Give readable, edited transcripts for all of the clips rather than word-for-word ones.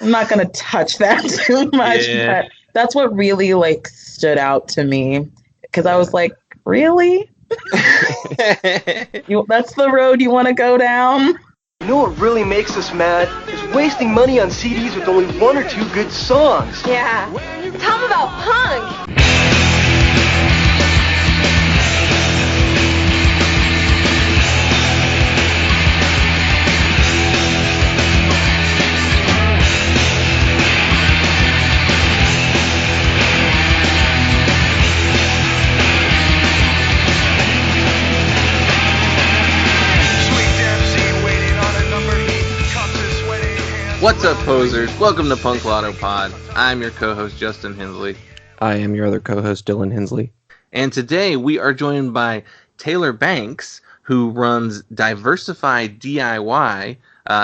I'm not going to touch that too much, but that's what really like stood out to me because I was like, really? That's the road you want to go down? You know what really makes us mad is wasting money on CDs with only one or two good songs. Yeah. Tell them about punk. What's up, posers? Welcome to Punk Lotto Pod. I'm your co-host, Justin Hensley. I am your other co-host, Dylan Hensley. And today we are joined by Taylor Banks, who runs Diversify DIY.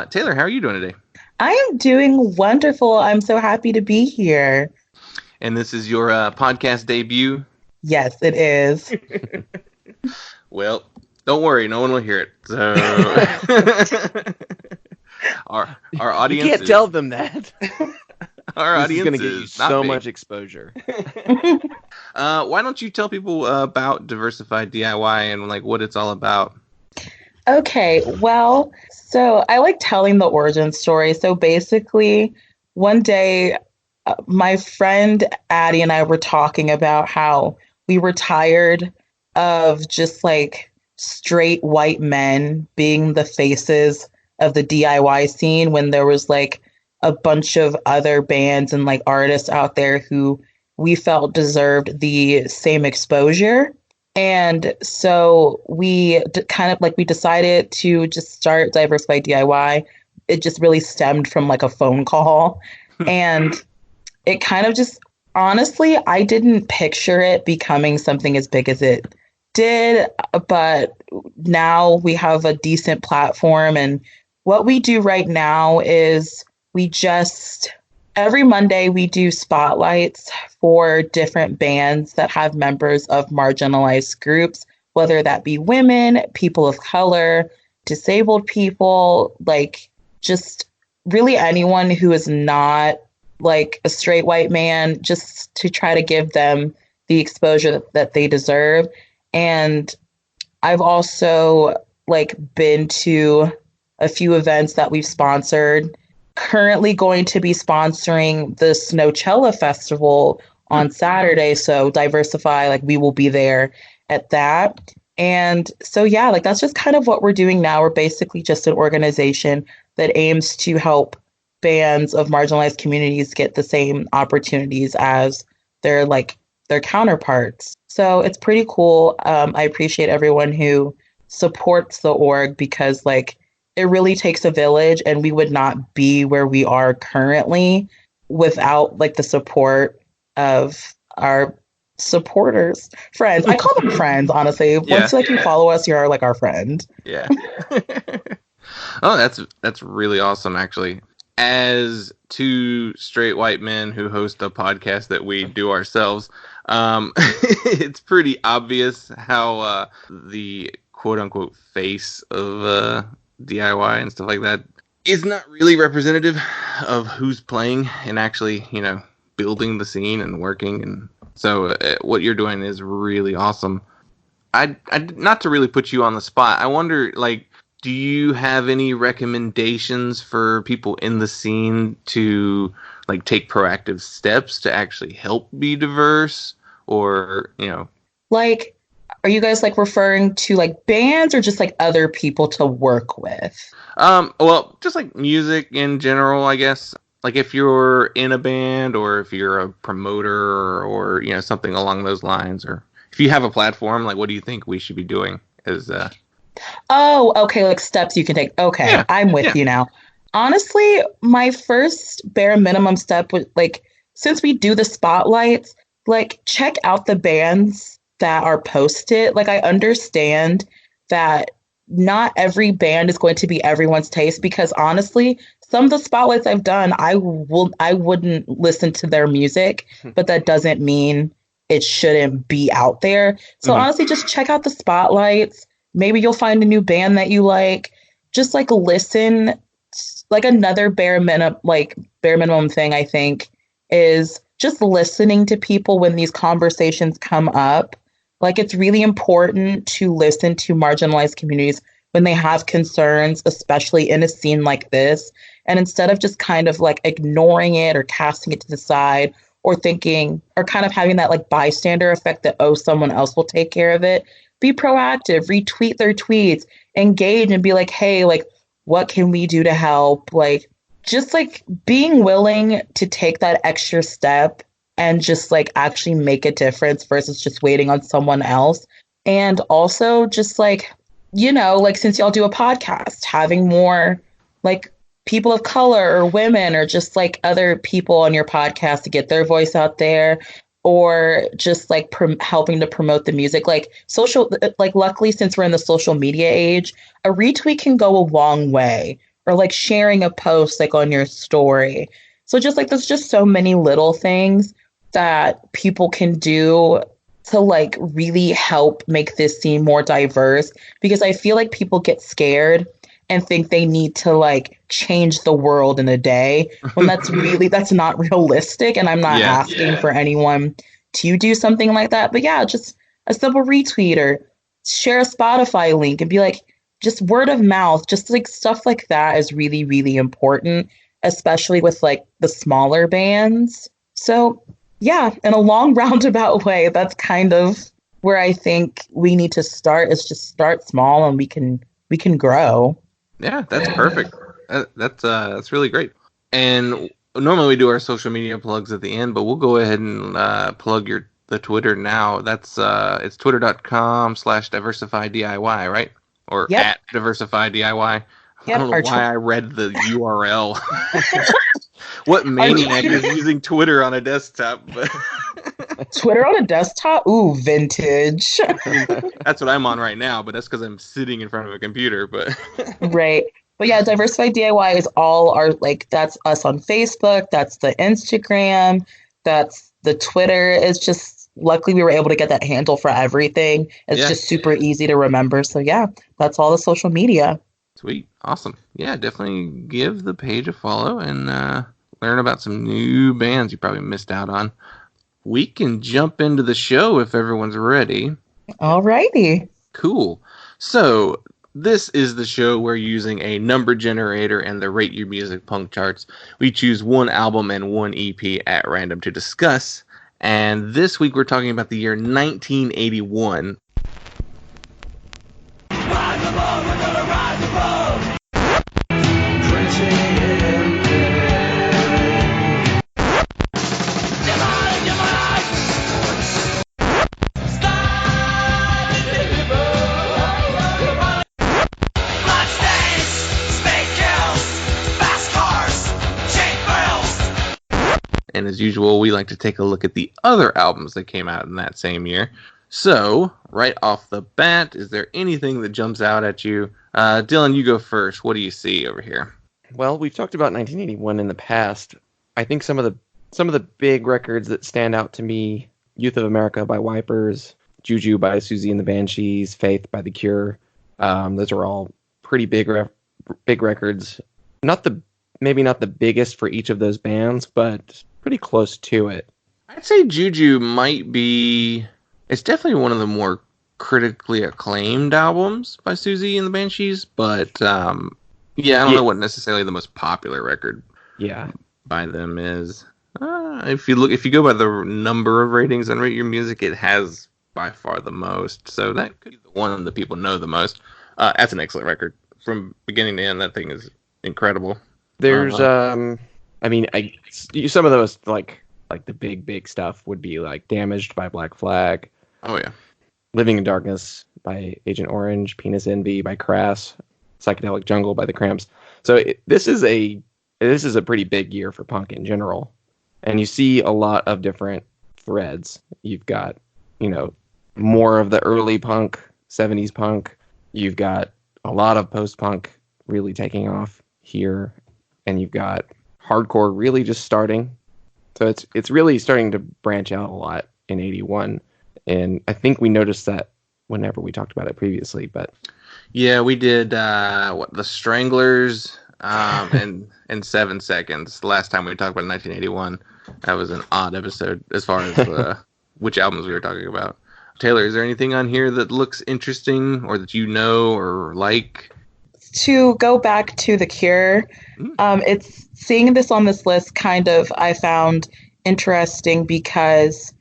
Taylor, how are you doing today? I am doing wonderful. I'm so happy to be here. And this is your podcast debut? Yes, it is. Well, don't worry, no one will hear it. So our audience. You can't tell them that. Our audience is going to get you so much exposure. Why don't you tell people about Diversify DIY and like what it's all about? Okay, well, so I like telling the origin story. So basically, one day, my friend Addie and I were talking about how we were tired of just like straight white men being the faces of the DIY scene when there was like a bunch of other bands and like artists out there who we felt deserved the same exposure. And so we decided to just start Diversify DIY. It just really stemmed from like a phone call. And it kind of just, honestly, I didn't picture it becoming something as big as it did. But now we have a decent platform. And what we do right now is every Monday we do spotlights for different bands that have members of marginalized groups, whether that be women, people of color, disabled people, like just really anyone who is not like a straight white man, just to try to give them the exposure that they deserve. And I've also like been to a few events that we've sponsored. Currently going to be sponsoring the Snowchella Festival on Saturday. So Diversify, like we will be there at that. And so, yeah, like that's just kind of what we're doing now. We're basically just an organization that aims to help bands of marginalized communities get the same opportunities as their counterparts. So it's pretty cool. I appreciate everyone who supports the org because like it really takes a village, and we would not be where we are currently without like the support of our supporters, friends. I call them friends, honestly. Yeah. Once like you follow us, you're like our friend. Yeah. Oh, that's really awesome, actually. As two straight white men who host a podcast that we do ourselves, it's pretty obvious how the quote-unquote face of DIY and stuff like that is not really representative of who's playing and actually, building the scene and working. And so what you're doing is really awesome. I not to really put you on the spot, I wonder, like, do you have any recommendations for people in the scene to like take proactive steps to actually help be diverse, or like, are you guys like referring to like bands or just like other people to work with? Well, just like music in general, I guess. Like if you're in a band or if you're a promoter or something along those lines, or if you have a platform, like what do you think we should be doing as Oh, okay, like steps you can take. Okay, yeah, I'm with you now. Honestly, my first bare minimum step was like, since we do the spotlights, like check out the bands that are posted. Like I understand that not every band is going to be everyone's taste, because honestly, some of the spotlights I've done, I wouldn't listen to their music, but that doesn't mean it shouldn't be out there. So honestly, just check out the spotlights. Maybe you'll find a new band that you like. Just like listen like another bare minimum thing, I think, is just listening to people when these conversations come up. Like, it's really important to listen to marginalized communities when they have concerns, especially in a scene like this. And instead of just kind of like ignoring it or casting it to the side or thinking or kind of having that like bystander effect that, oh, someone else will take care of it, be proactive, retweet their tweets, engage and be like, hey, like, what can we do to help? Like, just like being willing to take that extra step and just like actually make a difference versus just waiting on someone else. And also just like, like since y'all do a podcast, having more like people of color or women or just like other people on your podcast to get their voice out there, or just like helping to promote the music, like luckily since we're in the social media age, a retweet can go a long way, or like sharing a post like on your story. So just like there's just so many little things that people can do to like really help make this scene more diverse, because I feel like people get scared and think they need to like change the world in a day when that's not realistic. And I'm not asking for anyone to do something like that. But yeah, just a simple retweet or share a Spotify link and be like, just word of mouth, just like stuff like that is really, really important, especially with like the smaller bands. So yeah, in a long roundabout way, that's kind of where I think we need to start, is just start small and we can grow. Yeah, that's perfect. That's really great. And normally we do our social media plugs at the end, but we'll go ahead and plug the Twitter now. That's it's twitter.com/diversifydiy, right? Or at Diversify DIY. I don't know why I read the URL. What maniac is using Twitter on a desktop? But Twitter on a desktop? Ooh, vintage. That's what I'm on right now, but that's because I'm sitting in front of a computer. But right. But yeah, Diversify DIY is all our, like, that's us on Facebook. That's the Instagram. That's the Twitter. It's just, luckily we were able to get that handle for everything. It's just super easy to remember. So yeah, that's all the social media. Sweet. Awesome. Yeah, definitely give the page a follow and learn about some new bands you probably missed out on. We can jump into the show if everyone's ready. All righty. Cool. So this is the show where, using a number generator and the Rate Your Music Punk charts, we choose one album and one EP at random to discuss. And this week we're talking about the year 1981. Rise above, we're gonna rise above. And as usual, we like to take a look at the other albums that came out in that same year. So, right off the bat, is there anything that jumps out at you? Dylan, you go first. What do you see over here? Well, we've talked about 1981 in the past. I think some of the big records that stand out to me: Youth of America by Wipers, Juju by Susie and the Banshees, Faith by The Cure. Those are all pretty big records. Maybe not the biggest for each of those bands, but pretty close to it. I'd say Juju might be... It's definitely one of the more critically acclaimed albums by Susie and the Banshees, but I don't know what necessarily the most popular record by them is. If you go by the number of ratings on Rate Your Music, it has by far the most, so that could be the one that people know the most. That's an excellent record. From beginning to end, that thing is incredible. There's some of those like the big stuff would be like Damaged by Black Flag. Oh yeah. Living in Darkness by Agent Orange, Penis Envy by Crass, Psychedelic Jungle by The Cramps. So this is a pretty big year for punk in general, and you see a lot of different threads. You've got more of the early punk, 70s punk. You've got a lot of post-punk really taking off here, and you've got hardcore really just starting. So it's really starting to branch out a lot in 81. And I think we noticed that whenever we talked about it previously. But yeah, we did the Stranglers, and 7 seconds. The last time we talked about 1981, that was an odd episode as far as which albums we were talking about. Taylor, is there anything on here that looks interesting or that you know or like? To go back to The Cure, it's seeing this on this list kind of I found interesting because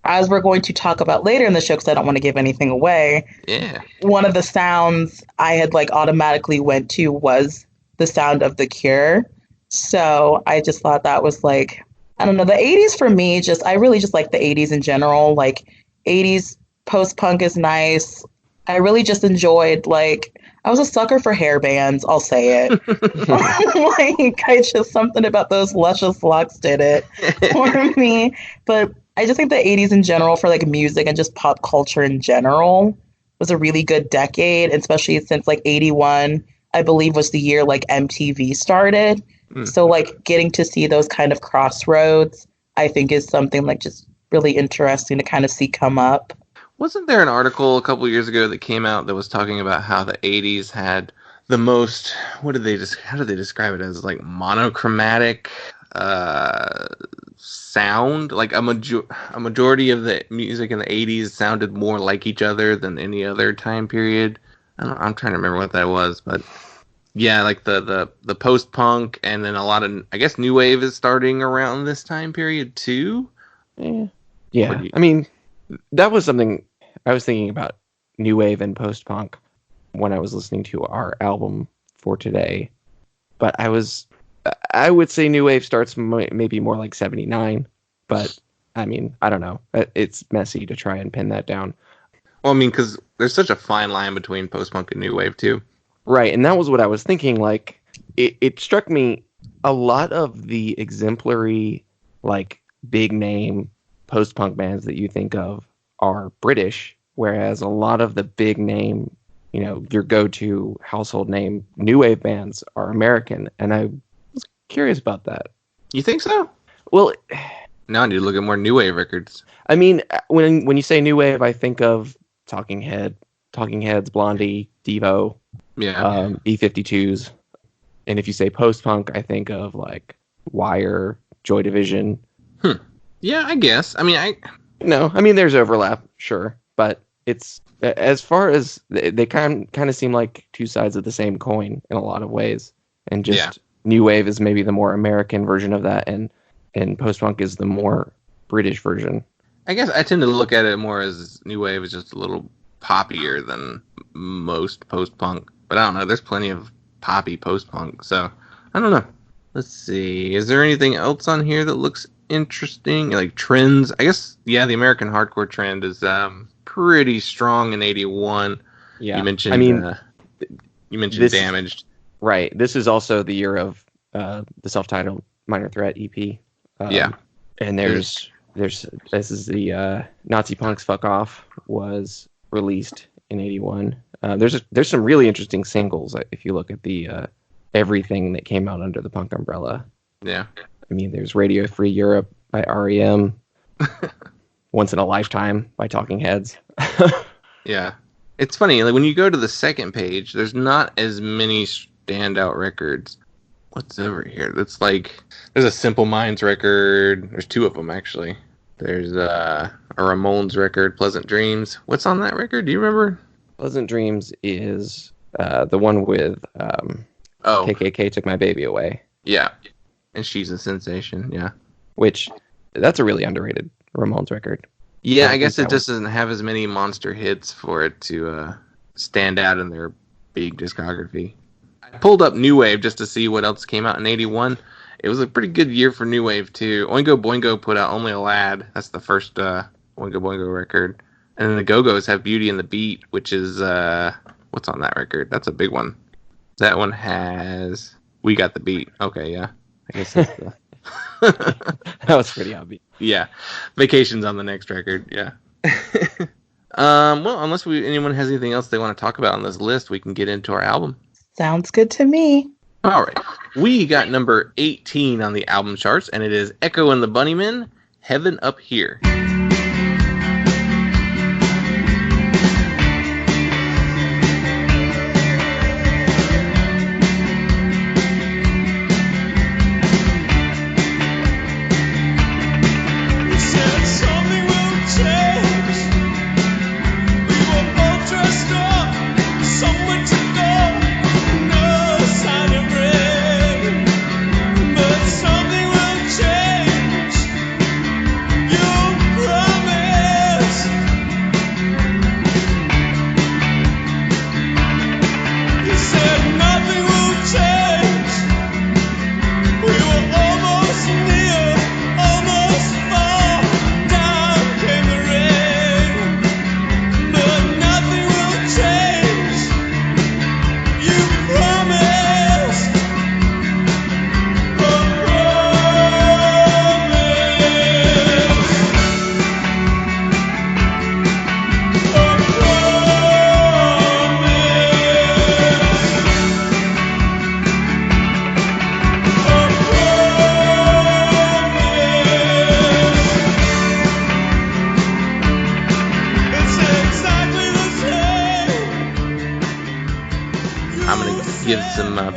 as we're going to talk about later in the show, because I don't want to give anything away, one of the sounds I had like automatically went to was the sound of The Cure. So I just thought that was like, I don't know, the 80s for me, I really just like the 80s in general. Like 80s post-punk is nice. I really just enjoyed, like, I was a sucker for hair bands, I'll say it. Something about those luscious locks did it for me. But I just think the 80s in general for like music and just pop culture in general was a really good decade, especially since like 81, I believe, was the year like MTV started. So like getting to see those kind of crossroads, I think is something like just really interesting to kind of see come up. Wasn't there an article a couple years ago that came out that was talking about how the 80s had the most, how did they describe it as, like monochromatic sound? Like a majority of the music in the 80s sounded more like each other than any other time period. I'm trying to remember what that was, but yeah, like the post-punk and then a lot of, I guess, new wave is starting around this time period too. Yeah. I mean, that was something I was thinking about, new wave and post-punk, when I was listening to our album for today. But I would say new wave starts maybe more like 79. But I mean, I don't know. It's messy to try and pin that down. Well, I mean, because there's such a fine line between post-punk and new wave too. Right, and that was what I was thinking. Like, it struck me, a lot of the exemplary, like, big name post-punk bands that you think of are British, whereas a lot of the big name, you know, your go-to household name new wave bands are American, and I was curious about that. You think so? Well, now I need to look at more new wave records. I mean, when you say new wave, I think of Talking Heads, Blondie, Devo, B-52s, and if you say post-punk, I think of like Wire, Joy Division. Yeah, I guess. I mean, there's overlap, sure, but it's, as far as they kind of seem like two sides of the same coin in a lot of ways, and just new wave is maybe the more American version of that, and post-punk is the more British version. I guess I tend to look at it more as new wave is just a little poppier than most post-punk, but I don't know. There's plenty of poppy post-punk, so I don't know. Let's see. Is there anything else on here that looks interesting? Like trends? I guess, yeah, the American hardcore trend is pretty strong in 81. Yeah. You mentioned this, Damaged. Right. This is also the year of the self-titled Minor Threat EP. And this is the Nazi Punks Fuck Off was released in 81. There's some really interesting singles if you look at the everything that came out under the punk umbrella. Yeah. I mean, there's Radio Free Europe by REM, Once in a Lifetime by Talking Heads. Yeah. It's funny, like when you go to the second page, there's not as many standout records. What's over here? That's like, there's a Simple Minds record. There's two of them, actually. There's a Ramones record, Pleasant Dreams. What's on that record? Do you remember? Pleasant Dreams is the one with KKK Took My Baby Away. Yeah. And She's a Sensation, yeah. Which, that's a really underrated Ramones record. Yeah, I guess it just doesn't have as many monster hits for it to stand out in their big discography. I pulled up New Wave just to see what else came out in 81. It was a pretty good year for New Wave, too. Oingo Boingo put out Only a Lad. That's the first Oingo Boingo record. And then the Go-Go's have Beauty and the Beat, which is, what's on that record? That's a big one. That one has We Got the Beat. Okay, yeah. I guess that's the... That was pretty obvious. Yeah. Vacation's on the next record, yeah. Well, unless anyone has anything else they want to talk about on this list, we can get into our album. Sounds good to me. All right. We got number 18 on the album charts, and it is Echo and the Bunnymen, Heaven Up Here.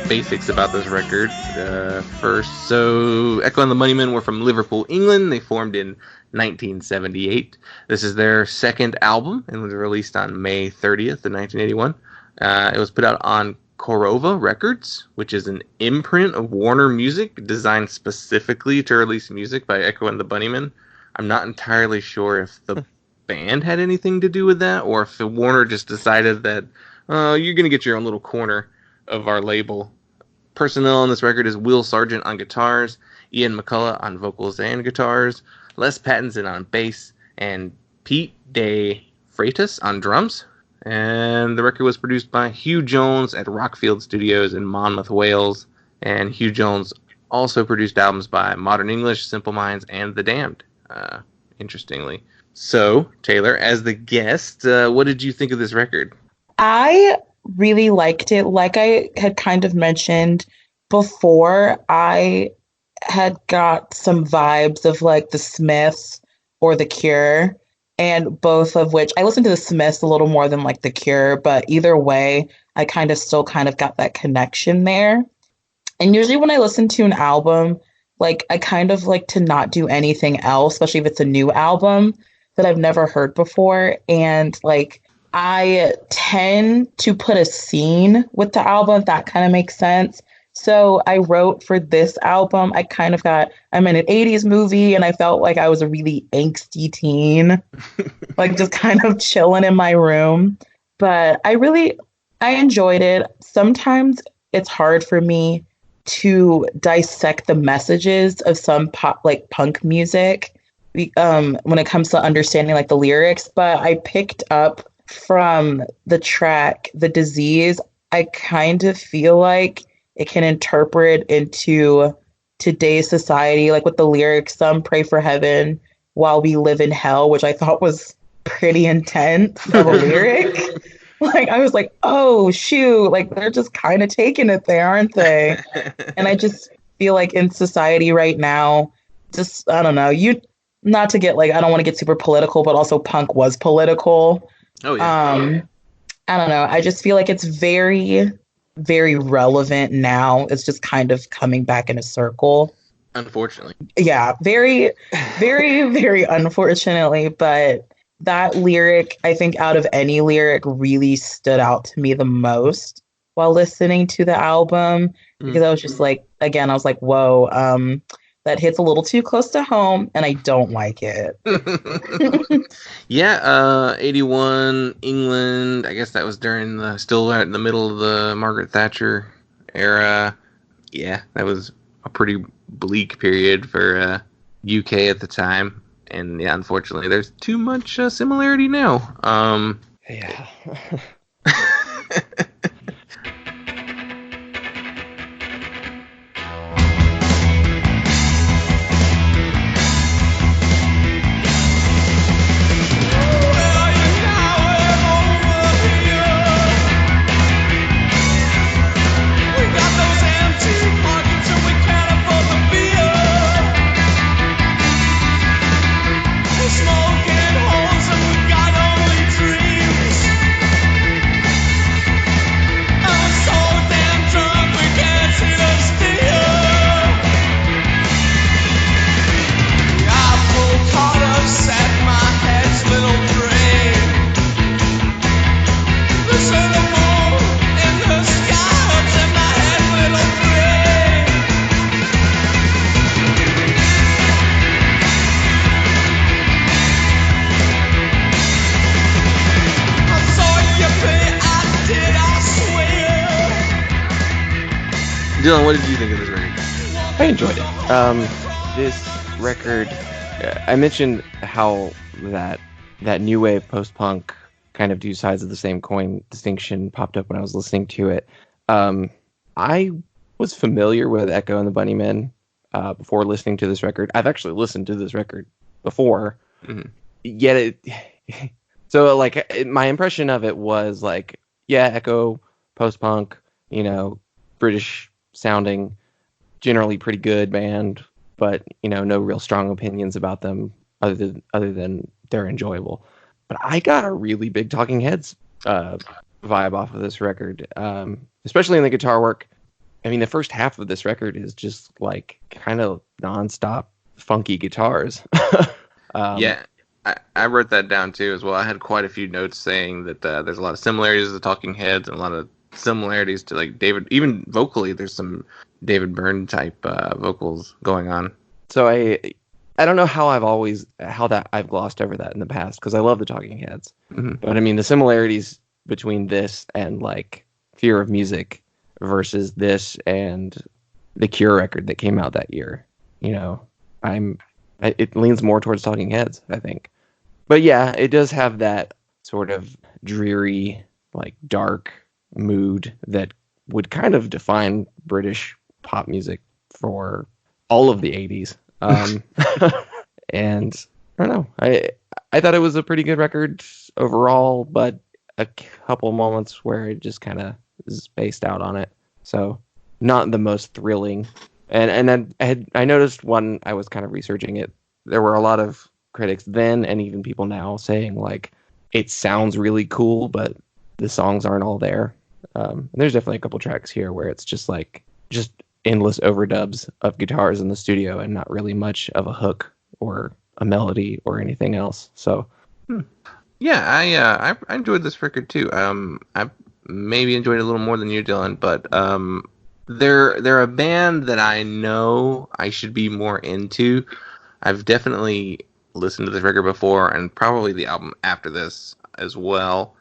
basics about this record first. So, Echo and the Bunnymen were from Liverpool, England. They formed in 1978. This is their second album and was released on May 30th of 1981. It was put out on Korova Records, which is an imprint of Warner Music designed specifically to release music by Echo and the Bunnymen. I'm not entirely sure if the band had anything to do with that, or if Warner just decided that you're going to get your own little corner of our label. Personnel on this record is Will Sargent on guitars, Ian McCullough on vocals and guitars, Les Pattinson on bass, and Pete De Freitas on drums. And the record was produced by Hugh Jones at Rockfield Studios in Monmouth, Wales. And Hugh Jones also produced albums by Modern English, Simple Minds, and The Damned, interestingly. So, Taylor, as the guest, what did you think of this record? I really liked it. Like I had kind of mentioned before, I had got some vibes of like the Smiths or the Cure, and both of which I listened to the Smiths a little more than like the Cure, but either way, I still got that connection there. And usually when I listen to an album, like I kind of like to not do anything else, especially if it's a new album that I've never heard before. And like I tend to put a scene with the album, if that kind of makes sense. So I wrote for this album, I'm in an 80s movie and I felt like I was a really angsty teen, like just kind of chilling in my room. But I enjoyed it. Sometimes it's hard for me to dissect the messages of some punk music when it comes to understanding like the lyrics. But I picked up from the track, The Disease, I kind of feel like it can interpret into today's society, like with the lyrics, some pray for heaven while we live in hell, which I thought was pretty intense of a lyric. Like, I was like, oh, shoot, like they're just kind of taking it there, aren't they? And I just feel like in society right now, just, I don't know, not to get like, I don't want to get super political, but also punk was political. Oh, yeah. I don't know. I just feel like it's very, very relevant now. It's just kind of coming back in a circle. Unfortunately. Yeah, very, very, very unfortunately. But that lyric, I think out of any lyric, really stood out to me the most while listening to the album. Because I was just like, again, I was like, whoa, that hits a little too close to home, and I don't like it. Yeah, 81, England. I guess that was still in the middle of the Margaret Thatcher era. Yeah, that was a pretty bleak period for UK at the time. And yeah, unfortunately, there's too much similarity now. Yeah. Dylan, what did you think of this record? I enjoyed it. This record, I mentioned how that new wave post-punk kind of two sides of the same coin distinction popped up when I was listening to it. I was familiar with Echo and the Bunnymen before listening to this record. I've actually listened to this record before. Mm-hmm. Yet so like my impression of it was like, yeah, Echo, post-punk, British sounding, generally pretty good band, but no real strong opinions about them other than they're enjoyable. But I got a really big Talking Heads vibe off of this record, especially in the guitar work. I mean, the first half of this record is just like kind of nonstop funky guitars. Yeah, I wrote that down too as well. I had quite a few notes saying that there's a lot of similarities to the Talking Heads and a lot of similarities to like David. Even vocally, there's some David Byrne type vocals going on. So I don't know how I've glossed over that in the past because I love the Talking Heads. Mm-hmm. But I mean, the similarities between this and like Fear of Music versus this and the Cure record that came out that year, you know, it leans more towards Talking Heads, I think. But yeah, it does have that sort of dreary, like dark mood that would kind of define British pop music for all of the 80s. And I don't know. I thought it was a pretty good record overall, but a couple moments where it just kind of spaced out on it. So not the most thrilling. And then I noticed when I was kind of researching it, there were a lot of critics then and even people now saying like it sounds really cool, but the songs aren't all there. There's definitely a couple tracks here where it's just endless overdubs of guitars in the studio and not really much of a hook or a melody or anything else. So yeah, I enjoyed this record too. I maybe enjoyed it a little more than you, Dylan, but they're a band that I know I should be more into. I've definitely listened to this record before and probably the album after this as well.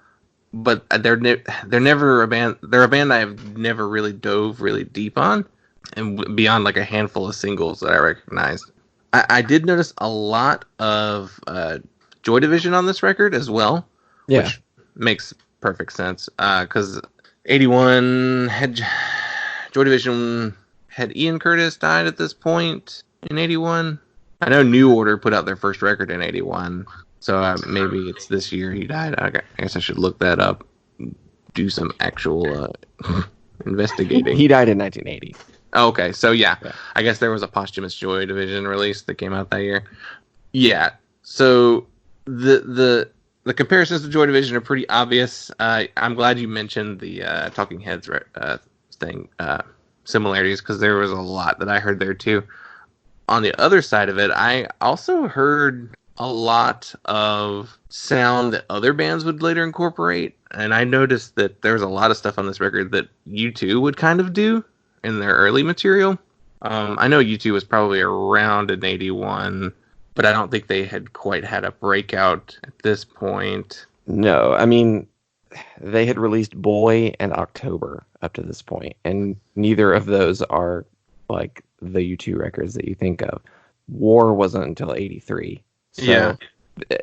But they're never a band. They're a band I've never really dove really deep on, and beyond like a handful of singles that I recognized. I did notice a lot of Joy Division on this record as well, which makes perfect sense because 81 had Joy Division had Ian Curtis died at this point in 81. I know New Order put out their first record in 81, so maybe it's this year he died. I guess I should look that up, do some actual investigating. He died in 1980. Oh, okay, so yeah, I guess there was a posthumous Joy Division release that came out that year. Yeah, so the comparisons to Joy Division are pretty obvious. I'm glad you mentioned the Talking Heads thing, similarities, because there was a lot that I heard there too. On the other side of it, I also heard a lot of sound that other bands would later incorporate, and I noticed that there's a lot of stuff on this record that U2 would kind of do in their early material. I know U2 was probably around in 81, but I don't think they had quite had a breakout at this point. No, I mean, they had released Boy and October up to this point, and neither of those are like the U2 records that you think of. War wasn't until 83. So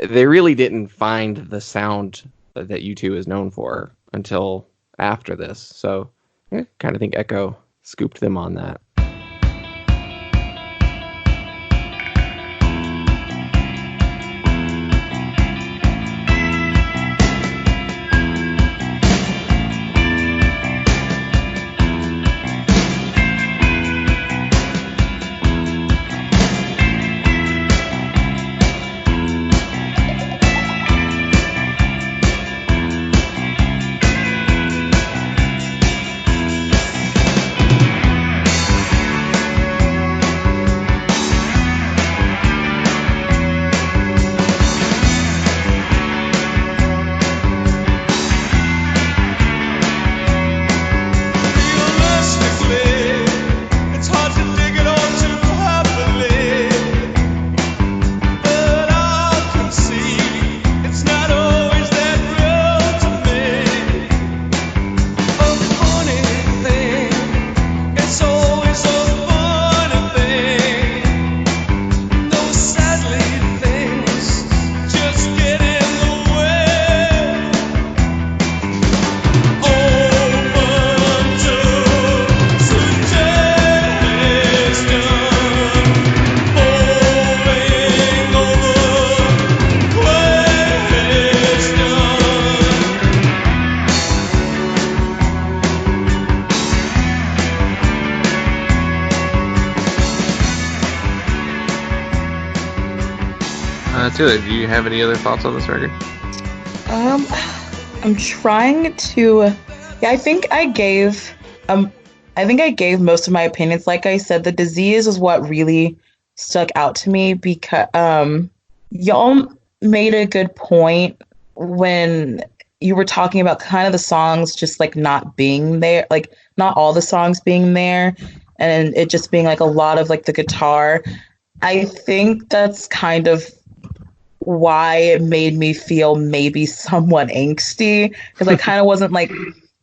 they really didn't find the sound that U2 is known for until after this. So I kind of think Echo scooped them on that. Do you have any other thoughts on this record? I'm trying to. Yeah, I think I I think I gave most of my opinions. Like I said, the disease is what really stuck out to me because y'all made a good point when you were talking about kind of the songs just like not being there, like not all the songs being there, and it just being like a lot of like the guitar. I think that's kind of why it made me feel maybe somewhat angsty because I kind of wasn't like,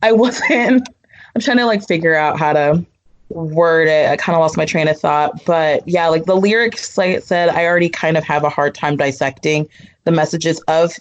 I wasn't, I'm trying to like figure out how to word it. I kind of lost my train of thought, but yeah, like the lyrics, like I said, I already kind of have a hard time dissecting the messages of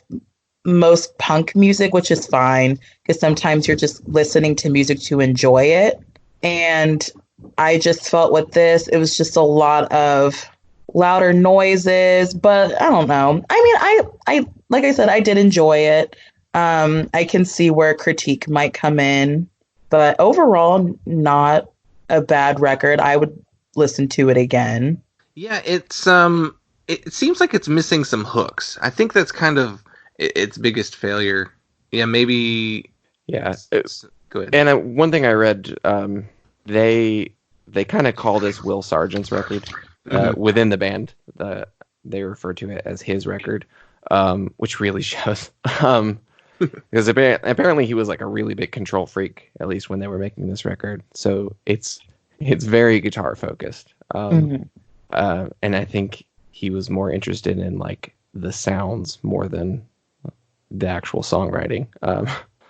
most punk music, which is fine because sometimes you're just listening to music to enjoy it. And I just felt with this, it was just a lot of louder noises, but I don't know. I mean, I like I said, I did enjoy it. I can see where critique might come in, but overall, not a bad record. I would listen to it again. Yeah, it seems like it's missing some hooks. I think that's kind of its biggest failure. Yeah, maybe. Yeah. Go ahead. And one thing I read, they kind of call this Will Sargent's record within the band. They refer to it as his record, which really shows. Because apparently he was like a really big control freak, at least when they were making this record. So it's very guitar focused. And I think he was more interested in like the sounds more than the actual songwriting.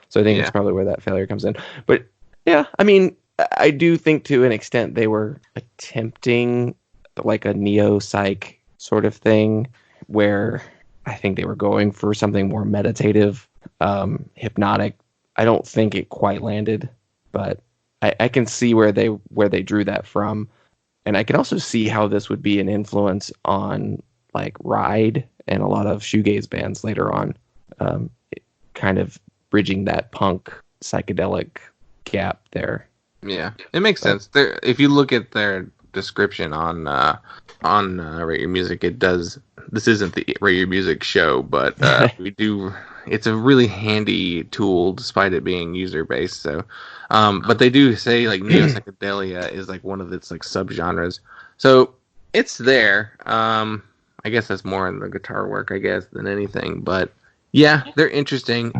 So I think that's probably where that failure comes in. But yeah, I mean, I do think to an extent they were attempting like a neo-psych sort of thing where I think they were going for something more meditative, hypnotic. I don't think it quite landed, but I can see where they drew that from. And I can also see how this would be an influence on like Ride and a lot of shoegaze bands later on, kind of bridging that punk psychedelic gap there. Yeah, it makes sense. If you look at their description on Rate Your Music, it does. This isn't the Rate Your Music show, but we do. It's a really handy tool, despite it being user based. So, but they do say like neo psychedelia is like one of its like subgenres. So it's there. I guess that's more in the guitar work, I guess, than anything. But yeah, they're interesting.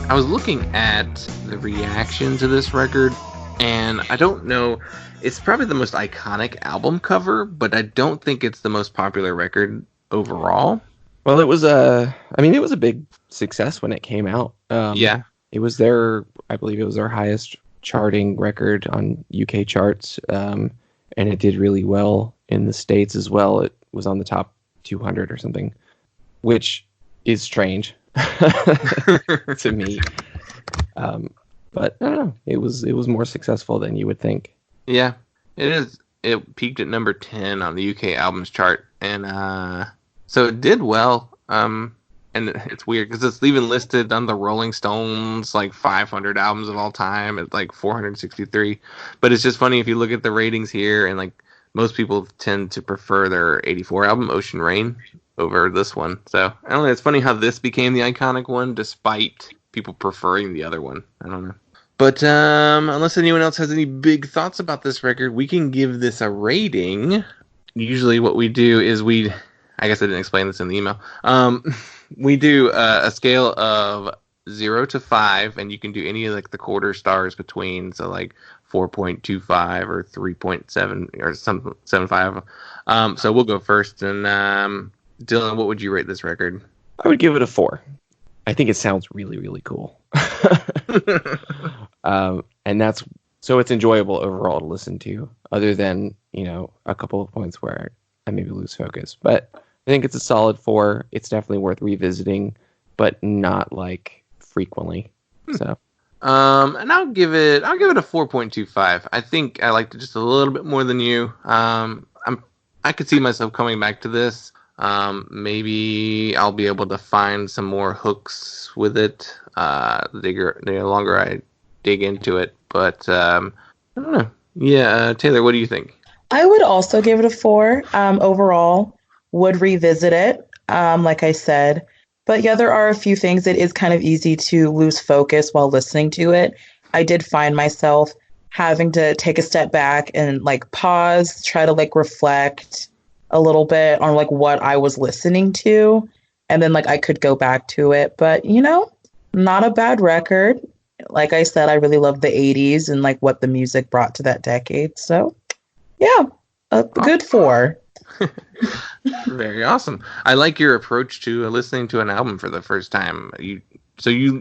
I was looking at the reaction to this record, and I don't know. It's probably the most iconic album cover, but I don't think it's the most popular record overall. Well, it was a big success when it came out. It was I believe it was their highest charting record on UK charts, and it did really well in the States as well. It was on the top 200 or something, which is strange to me. But I don't know. It was more successful than you would think. Yeah, it is. It peaked at number 10 on the UK albums chart, and so it did well. And it's weird because it's even listed on the Rolling Stones like 500 albums of all time at like 463. But it's just funny if you look at the ratings here, and like most people tend to prefer their 84 album Ocean Rain over this one. So I don't know. It's funny how this became the iconic one despite people preferring the other one. I don't know. But unless anyone else has any big thoughts about this record, we can give this a rating. Usually what we do is I guess I didn't explain this in the email. We do a scale of 0 to 5, and you can do any of like the quarter stars between, so like 4.25 or 3.7 or some 75. So we'll go first, and Dylan, what would you rate this record? I would give it a 4. I think it sounds really, really cool. And that's so it's enjoyable overall to listen to, other than, a couple of points where I maybe lose focus. But I think it's a solid 4. It's definitely worth revisiting, but not like frequently. So and I'll give it a 4.25. I think I liked it just a little bit more than you. I could see myself coming back to this. Maybe I'll be able to find some more hooks with it the longer I dig into it. But I don't know. Yeah, Taylor, what do you think? I would also give it a 4. Overall, would revisit it, like I said. But yeah, there are a few things. It is kind of easy to lose focus while listening to it. I did find myself having to take a step back and like pause, try to like reflect a little bit on like what I was listening to. And then like I could go back to it. But, not a bad record. Like I said, I really love the 80s and like what the music brought to that decade. So yeah, a good 4. Very awesome. I like your approach to listening to an album for the first time. You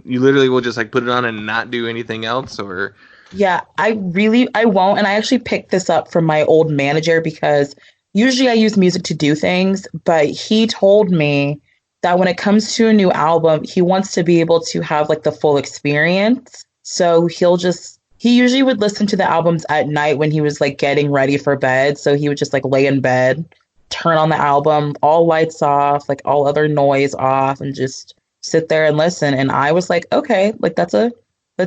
literally will just like put it on and not do anything else, or? Yeah, I won't. And I actually picked this up from my old manager because usually I use music to do things, but he told me that when it comes to a new album, he wants to be able to have like the full experience. So he usually would listen to the albums at night when he was like getting ready for bed. So he would just like lay in bed, turn on the album, all lights off, like all other noise off, and just sit there and listen. And I was like, okay, like that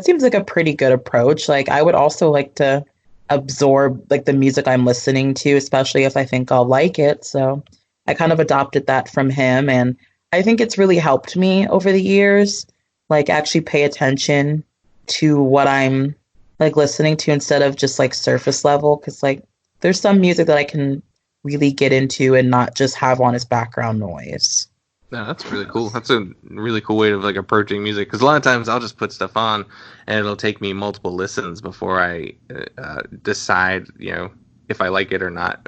seems like a pretty good approach. Like I would also like to absorb like the music I'm listening to, especially if I think I'll like it. So I kind of adopted that from him, and I think it's really helped me over the years, like actually pay attention to what I'm like listening to instead of just like surface level. Cause like there's some music that I can really get into and not just have on as background noise. No, that's really cool. That's a really cool way of like approaching music. Because a lot of times I'll just put stuff on, and it'll take me multiple listens before I decide, if I like it or not.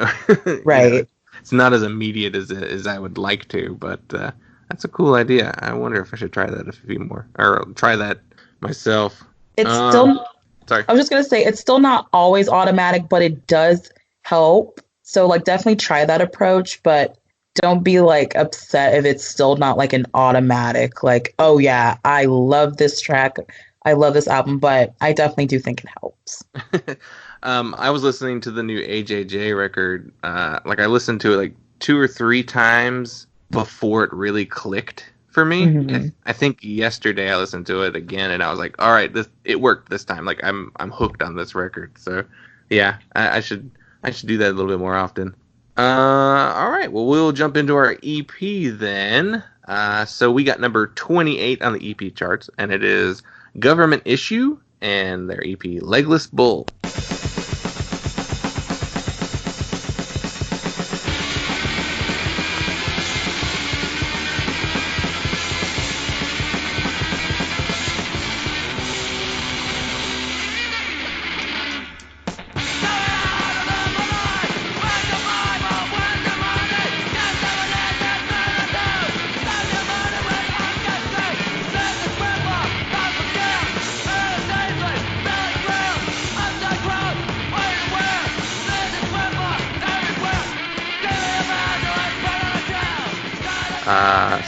Right. It's not as immediate as I would like to, but that's a cool idea. I wonder if I should try that a few more, or try that myself. It's still. Sorry. I was just gonna say it's still not always automatic, but it does help. So like definitely try that approach, but don't be like upset if it's still not like an automatic, like, oh yeah, I love this track, I love this album, but I definitely do think it helps. I was listening to the new AJJ record. Like I listened to it like 2 or 3 times before it really clicked for me. Mm-hmm. I think yesterday I listened to it again, and I was like, all right, it worked this time. Like I'm hooked on this record. So yeah, I should do that a little bit more often. All right, well, we'll jump into our EP then. So we got number 28 on the EP charts, and it is Government Issue and their EP Legless Bull.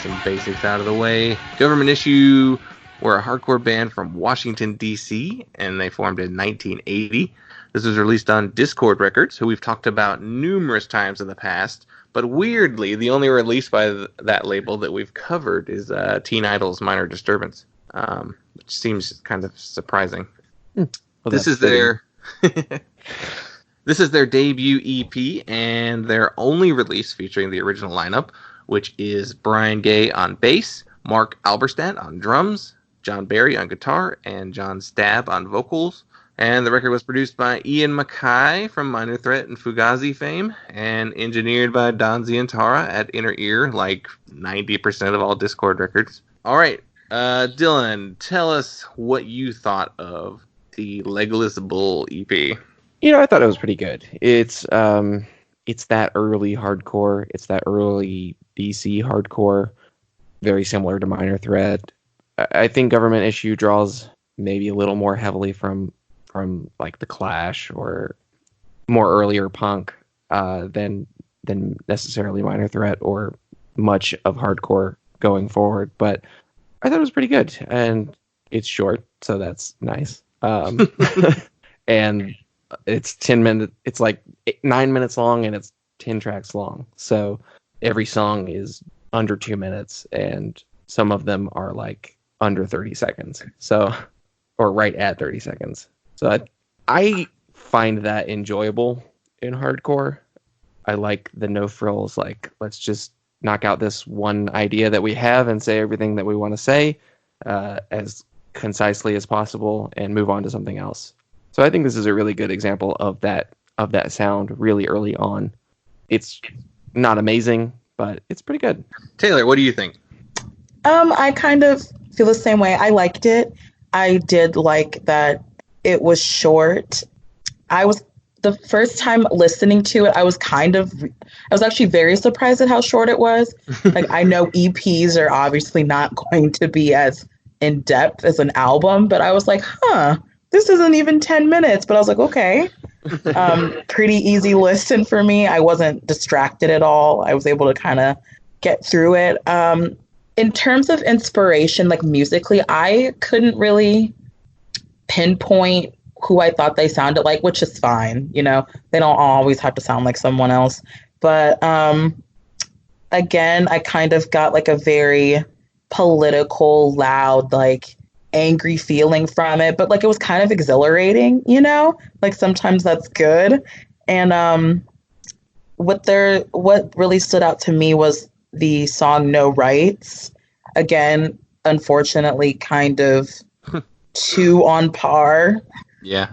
Some basics out of the way. Government Issue were a hardcore band from Washington, D.C., and they formed in 1980. This was released on Discord Records, who we've talked about numerous times in the past, but weirdly, the only release by that label that we've covered is Teen Idol's Minor Disturbance, which seems kind of surprising. Well, this is their debut EP and their only release featuring the original lineup, which is Brian Gay on bass, Mark Alberstadt on drums, John Barry on guitar, and John Stabb on vocals. And the record was produced by Ian Mackay from Minor Threat and Fugazi fame, and engineered by Don Zientara at Inner Ear, like 90% of all Discord records. All right, Dylan, tell us what you thought of the Legless Bull EP. I thought it was pretty good. It's that early hardcore. It's that early DC hardcore, very similar to Minor Threat. I think Government Issue draws maybe a little more heavily from like The Clash or more earlier punk than necessarily Minor Threat or much of hardcore going forward. But I thought it was pretty good, and it's short, so that's nice. And it's 10 minutes. It's like 9 minutes long, and it's 10 tracks long. So every song is under 2 minutes, and some of them are like under 30 seconds. So, or right at 30 seconds. So I find that enjoyable in hardcore. I like the no frills. Like, let's just knock out this one idea that we have and say everything that we want to say as concisely as possible and move on to something else. So I think this is a really good example of that sound really early on. It's not amazing, but it's pretty good. Taylor, what do you think? I kind of feel the same way. I liked it. I did like that it was short. The first time listening to it, I was actually very surprised at how short it was. Like, I know EPs are obviously not going to be as in depth as an album, but I was like, this isn't even 10 minutes. But I was like, okay. Pretty easy listen for me. I wasn't distracted at all. I was able to kind of get through it. In terms of inspiration, like musically, I couldn't really pinpoint who I thought they sounded like, which is fine. They don't always have to sound like someone else. But again, I kind of got like a very political, loud, like angry feeling from it. But like it was kind of exhilarating, like sometimes that's good. And what really stood out to me was the song No Rights. Again, unfortunately, kind of too on par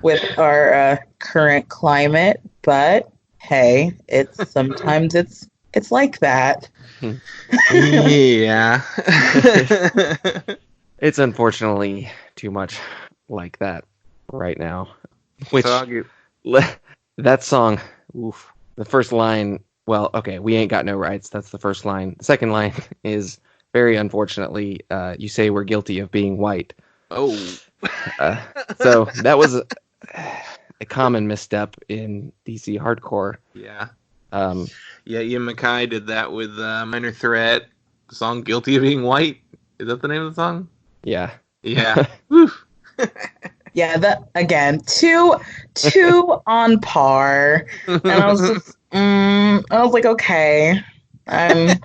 with our current climate, but hey, sometimes it's like that. Yeah. It's unfortunately too much like that right now. Which that song, oof, the first line, well, okay, we ain't got no rights. That's the first line. The second line is very unfortunately, you say we're guilty of being white. Oh. So that was a common misstep in DC hardcore. Yeah. Ian MacKaye did that with Minor Threat. The song "Guilty of Being White." Is that the name of the song? Yeah. Yeah. Yeah. That again, too on par. And I was just, I was like, okay, I'm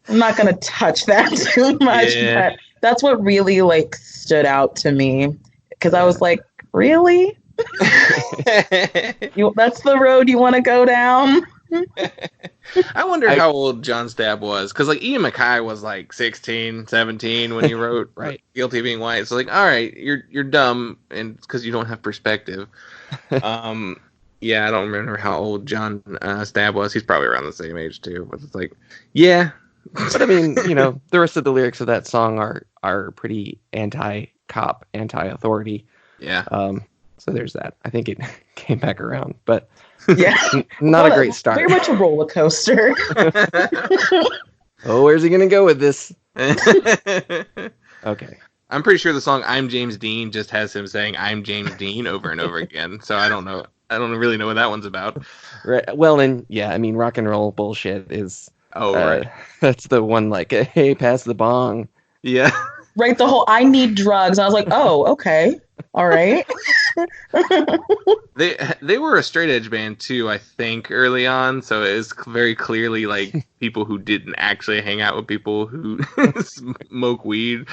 not gonna touch that too much. Yeah. But that's what really like stood out to me, because I was like, really? That's the road you want to go down? I wonder how old John Stabb was, because like Ian MacKaye was like 16, 17 when he wrote right. Guilty of Being White. So like, all right, you're dumb, and because you don't have perspective. Yeah, I don't remember how old John Stabb was. He's probably around the same age too. But it's like, yeah. But I mean, the rest of the lyrics of that song are pretty anti-cop, anti-authority. Yeah. So there's that. I think it came back around, but yeah, not a great start. Very much a roller coaster. Oh, where's he gonna go with this? Okay. I'm pretty sure the song "I'm James Dean" just has him saying "I'm James Dean" over and over again. So I don't know. I don't really know what that one's about. Right. Well, and yeah, I mean, rock and roll bullshit is. Oh, right. That's the one. Like, hey, pass the bong. Yeah. Right. The whole "I need drugs." I was like, oh, okay, all right. They were a straight edge band too, I think, early on. So it is very clearly like people who didn't actually hang out with people who smoke weed,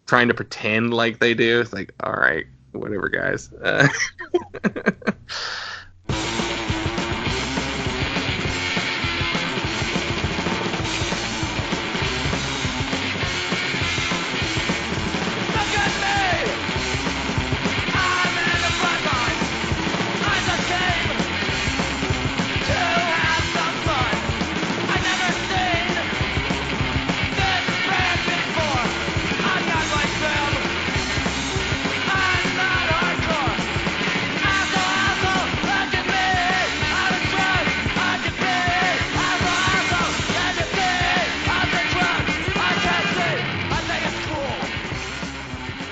trying to pretend like they do. It's like, all right, whatever, guys.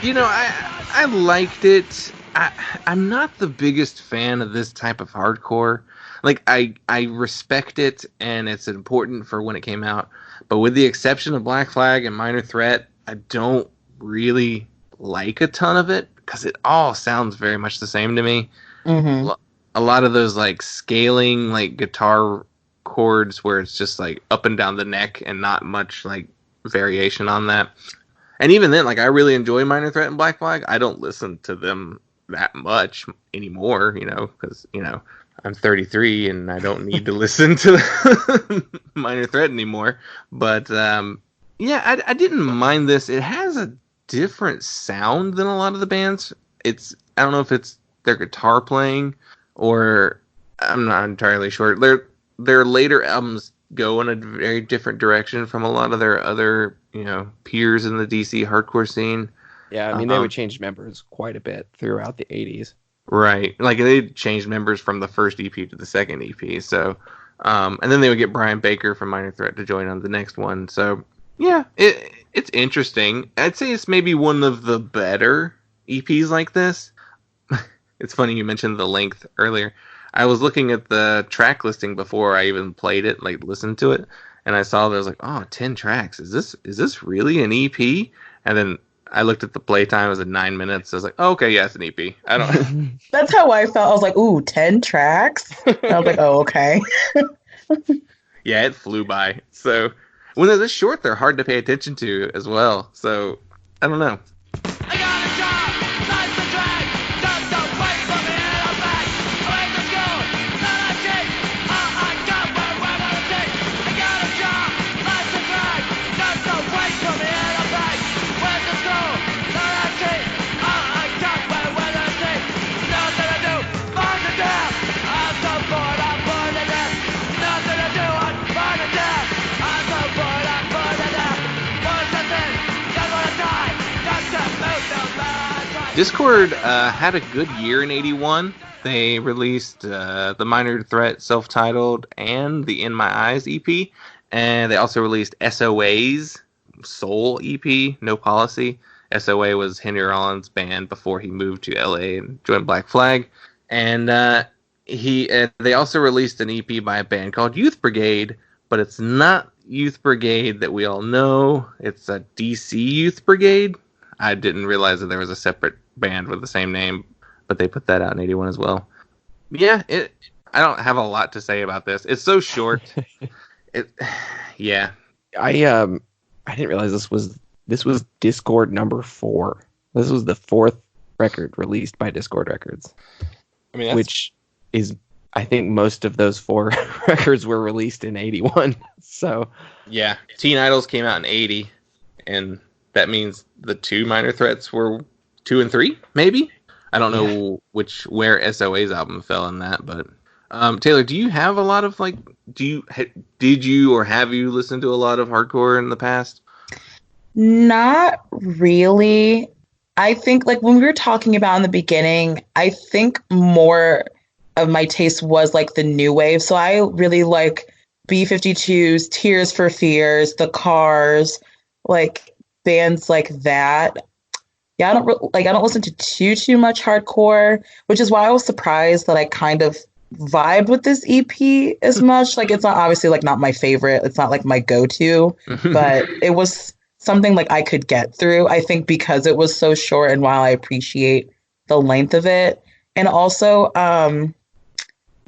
I liked it. I'm not the biggest fan of this type of hardcore. Like I respect it and it's important for when it came out, but with the exception of Black Flag and Minor Threat, I don't really like a ton of it because it all sounds very much the same to me. Mm-hmm. A lot of those like scaling like guitar chords where it's just like up and down the neck and not much like variation on that. And even then, like I really enjoy Minor Threat and Black Flag. I don't listen to them that much anymore, because I'm 33 and I don't need to listen to Minor Threat anymore. But I didn't mind this. It has a different sound than a lot of the bands. I don't know if it's their guitar playing or I'm not entirely sure. Their later albums go in a very different direction from a lot of their other, peers in the DC hardcore scene. Yeah, I mean, they would change members quite a bit throughout the 80s. Right. Like, they changed members from the first EP to the second EP. So, and then they would get Brian Baker from Minor Threat to join on the next one. So, yeah, it's interesting. I'd say it's maybe one of the better EPs like this. It's funny you mentioned the length earlier. I was looking at the track listing before I even played it, like listened to it, and I saw that I was like, 10 tracks. Is this really an EP? And then I looked at the playtime. It was at 9 minutes. I was like, oh, okay, yeah, it's an EP. I don't. That's how I felt. I was like, ooh, 10 tracks? And I was like, oh, okay. Yeah, it flew by. So when they're this short, they're hard to pay attention to as well. So I don't know. Discord had a good year in 81. They released the Minor Threat self-titled and the In My Eyes EP. And they also released SOA's Soul EP, No Policy. SOA was Henry Rollins' band before he moved to LA and joined Black Flag. And they also released an EP by a band called Youth Brigade, but it's not Youth Brigade that we all know. It's a DC Youth Brigade. I didn't realize that there was a separate band with the same name, but they put that out in 81 as well. Yeah, I don't have a lot to say about this. It's so short. Yeah. I didn't realize this was Discord number 4. This was the 4th record released by Discord Records. I mean, which is, I think most of those 4 records were released in 81. So yeah, Teen Idols came out in 80, and that means the 2 Minor Threats were 2 and 3, maybe? I don't know where SOA's album fell in that, but Taylor, do you have a lot of did you or have you listened to a lot of hardcore in the past? Not really. I think like when we were talking about in the beginning, I think more of my taste was like the new wave. So I really like B-52s, Tears for Fears, The Cars, like bands like that. Yeah, I don't listen to too much hardcore, which is why I was surprised that I kind of vibe with this EP as much. Like, it's not obviously like not my favorite. It's not like my go-to, but it was something like I could get through. I think because it was so short, and while I appreciate the length of it, and also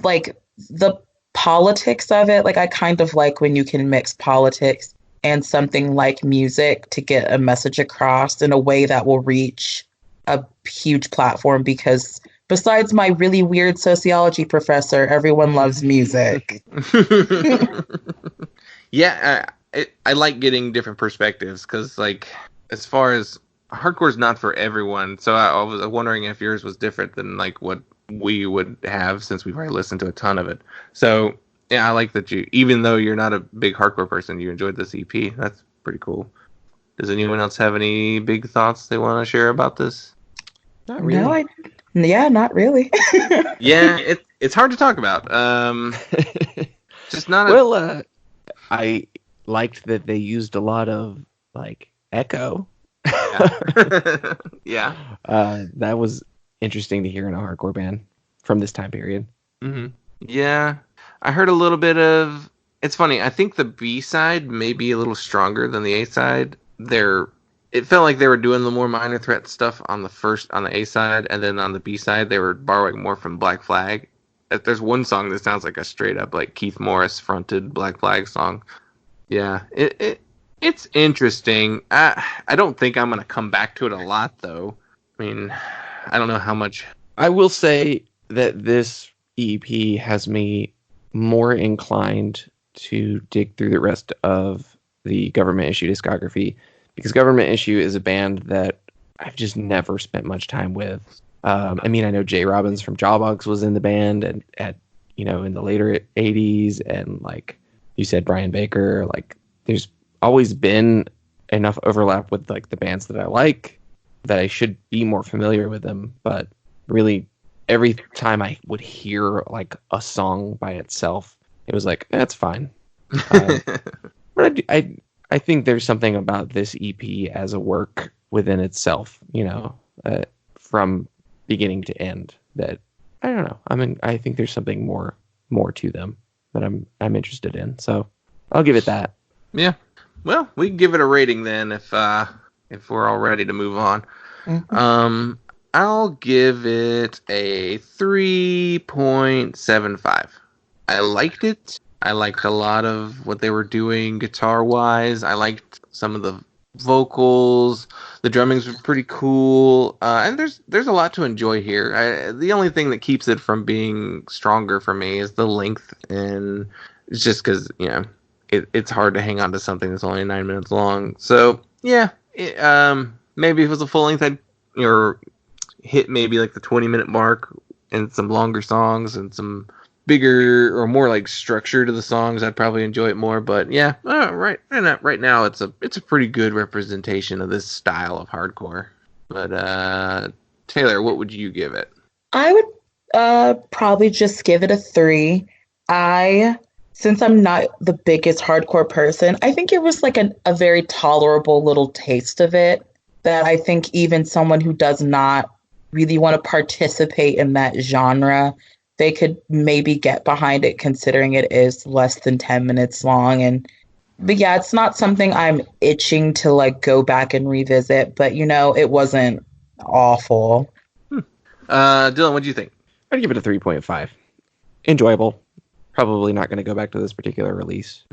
like the politics of it. Like, I kind of like when you can mix politics and something like music to get a message across in a way that will reach a huge platform, because besides my really weird sociology professor, everyone loves music. Yeah, I like getting different perspectives, because like, as far as hardcore is not for everyone, so I was wondering if yours was different than like what we would have, since we've already listened to a ton of it. So yeah, I like that even though you're not a big hardcore person, you enjoyed this EP. That's pretty cool. Does anyone else have any big thoughts they want to share about this? Not really. No, not really. Yeah, it's hard to talk about. Just not. Well, I liked that they used a lot of like Echo Yeah. Yeah. That was interesting to hear in a hardcore band from this time period. Hmm. Yeah. I heard a little bit of. It's funny. I think the B side may be a little stronger than the A side. It felt like they were doing the more Minor Threat stuff on the A side, and then on the B side they were borrowing more from Black Flag. There's one song that sounds like a straight up like Keith Morris fronted Black Flag song. Yeah, it's interesting. I don't think I'm gonna come back to it a lot though. I mean, I don't know how much. I will say that this EP has me more inclined to dig through the rest of the Government Issue discography, because Government Issue is a band that I've just never spent much time with. I mean, I know Jay Robbins from Jawbox was in the band and in the later 80s, and like you said, Brian Baker. Like, there's always been enough overlap with like the bands that I like that I should be more familiar with them. But really, every time I would hear like a song by itself, it was like, that's fine. But I think there's something about this EP as a work within itself, from beginning to end, that I don't know. I think there's something more to them that I'm interested in. So I'll give it that. Yeah. Well, we can give it a rating then if we're all ready to move on. Mhm. I'll give it a 3.75. I liked it. I liked a lot of what they were doing guitar-wise. I liked some of the vocals. The drummings were pretty cool. And there's a lot to enjoy here. The only thing that keeps it from being stronger for me is the length, and it's just because, it's hard to hang on to something that's only 9 minutes long. So, yeah, maybe if it was a full length, I'd hit maybe like the 20-minute mark and some longer songs and some bigger or more like structure to the songs. I'd probably enjoy it more. But yeah, right now it's a pretty good representation of this style of hardcore. But Taylor, what would you give it? I would probably just give it a 3. Since I'm not the biggest hardcore person, I think it was like a very tolerable little taste of it that I think even someone who does not really want to participate in that genre, they could maybe get behind it, considering it is less than 10 minutes long. But yeah, it's not something I'm itching to like go back and revisit, but it wasn't awful. Dylan, what do you think? I'd give it a 3.5. Enjoyable. Probably not going to go back to this particular release.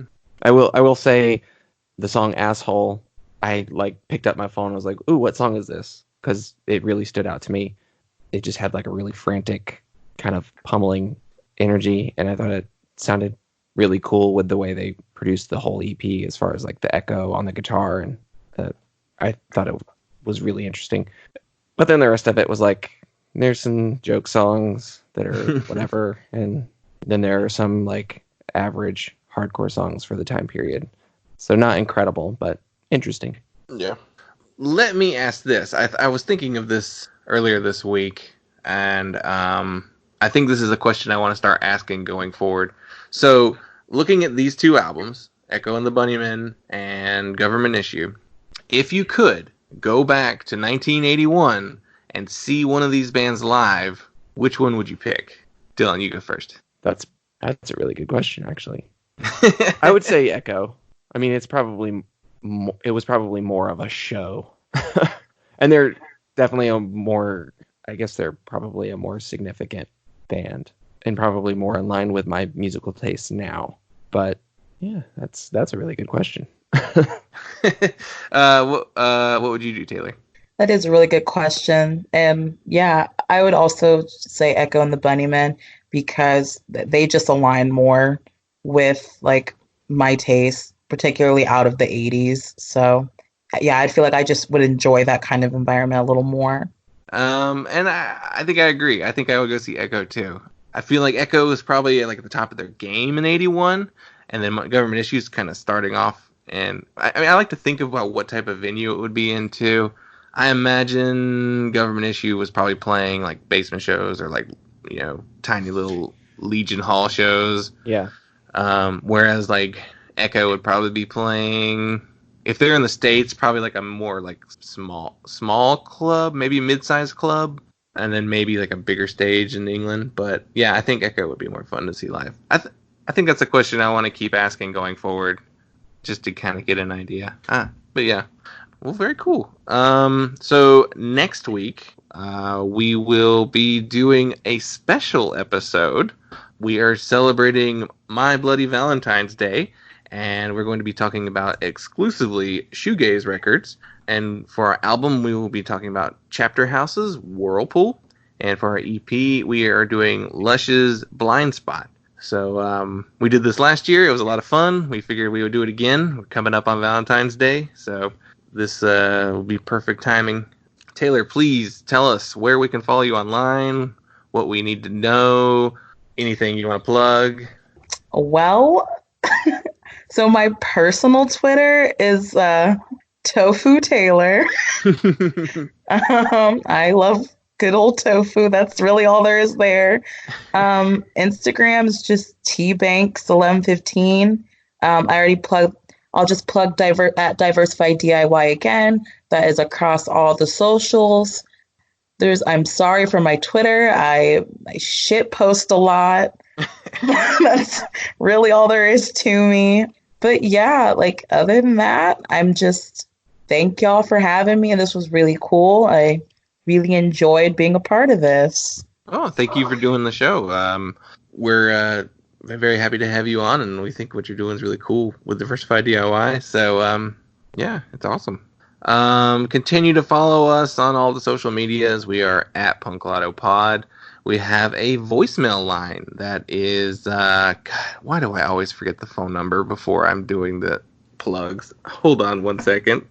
I will say the song Asshole, I like picked up my phone and was like, ooh, what song is this? Because it really stood out to me. It just had like a really frantic kind of pummeling energy, and I thought it sounded really cool with the way they produced the whole EP, as far as like the echo on the guitar, and I thought it was really interesting. But then the rest of it was like, there's some joke songs that are whatever, and then there are some like average hardcore songs for the time period. So not incredible, but interesting. Yeah. Let me ask this. I was thinking of this earlier this week, and I think this is a question I want to start asking going forward. So, looking at these two albums, Echo and the Bunnymen and Government Issue, if you could go back to 1981 and see one of these bands live, which one would you pick? Dylan, you go first. That's a really good question, actually. I would say Echo. I mean, it was probably more of a show. And they're definitely they're probably a more significant band and probably more in line with my musical tastes now. But yeah, that's a really good question. What would you do, Taylor? That is a really good question. And yeah, I would also say Echo and the Bunnymen, because they just align more with like my taste, particularly out of the 80s. So yeah, I feel like I just would enjoy that kind of environment a little more. And I think I agree. I think I would go see Echo too. I feel like Echo was probably like at the top of their game in '81, and then Government Issues kind of starting off. And I mean, I like to think about what type of venue it would be into. I imagine Government Issue was probably playing like basement shows or like tiny little Legion Hall shows. Yeah. Whereas like Echo would probably be playing if they're in the States, probably like a more like small club, maybe mid-sized club, and then maybe like a bigger stage in England. But yeah, I think Echo would be more fun to see live. I think that's a question I want to keep asking going forward, just to kind of get an idea. But yeah, well, very cool. So next week, we will be doing a special episode. We are celebrating My Bloody Valentine's Day, and we're going to be talking about exclusively shoegaze records. And for our album, we will be talking about Chapter House's Whirlpool. And for our EP, we are doing Lush's Blind Spot. So we did this last year. It was a lot of fun. We figured we would do it again. We're coming up on Valentine's Day, so this will be perfect timing. Taylor, please tell us where we can follow you online, what we need to know, anything you want to plug. Well, so my personal Twitter is Tofu Taylor. I love good old tofu. That's really all there is there. Instagram is just tbanks1115. I already plugged. I'll just plug at Diversify DIY again. That is across all the socials. I'm sorry for my Twitter. I shit post a lot. That's really all there is to me. But yeah, like other than that, I'm just thank y'all for having me. And this was really cool. I really enjoyed being a part of this. Oh, thank you for doing the show. We're very happy to have you on, and we think what you're doing is really cool with Diversify DIY. So, yeah, it's awesome. Continue to follow us on all the social medias. We are at PunkLottoPod. We have a voicemail line that is, God, why do I always forget the phone number before I'm doing the plugs? Hold on one second.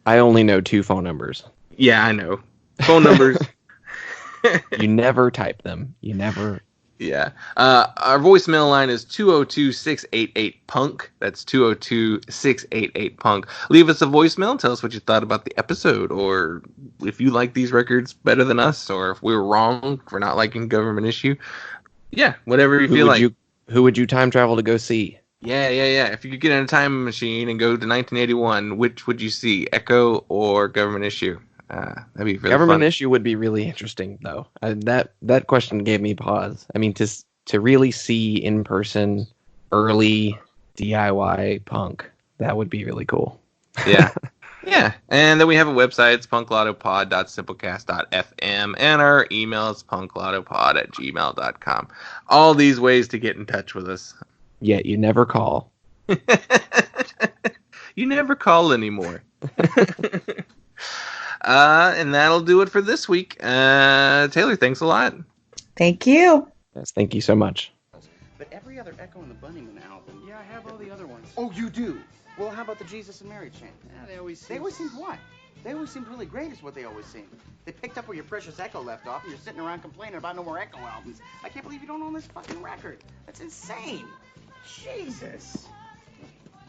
I only know 2 phone numbers. Yeah, I know. Phone numbers. You never type them. You never. Yeah. Our voicemail line is 202-688-PUNK. That's 202-688-PUNK. Leave us a voicemail. Tell us what you thought about the episode, or if you like these records better than us, or if we were wrong for not liking Government Issue. Yeah, whatever you feel like. Who would you time travel to go see? Yeah. If you could get in a time machine and go to 1981, which would you see, Echo or Government Issue? That'd be really Government fun. Issue would be really interesting, though. That question gave me pause. I mean, to really see in person early DIY punk, that would be really cool. Yeah. Yeah. And then we have a website. It's punklottopod.simplecast.fm, and our email is punklottopod@gmail.com. All these ways to get in touch with us. Yet you never call. You never call anymore. And that'll do it for this week. Taylor, thanks a lot. Thank you. Yes, thank you so much. But every other Echo and the Bunnymen album. Yeah, I have all the other ones. Oh, you do? Well, how about the Jesus and Mary chant? Yeah, they always seemed what? They always seemed really great is what they always seemed. They picked up where your precious Echo left off, and you're sitting around complaining about no more Echo albums. I can't believe you don't own this fucking record. That's insane. Jesus.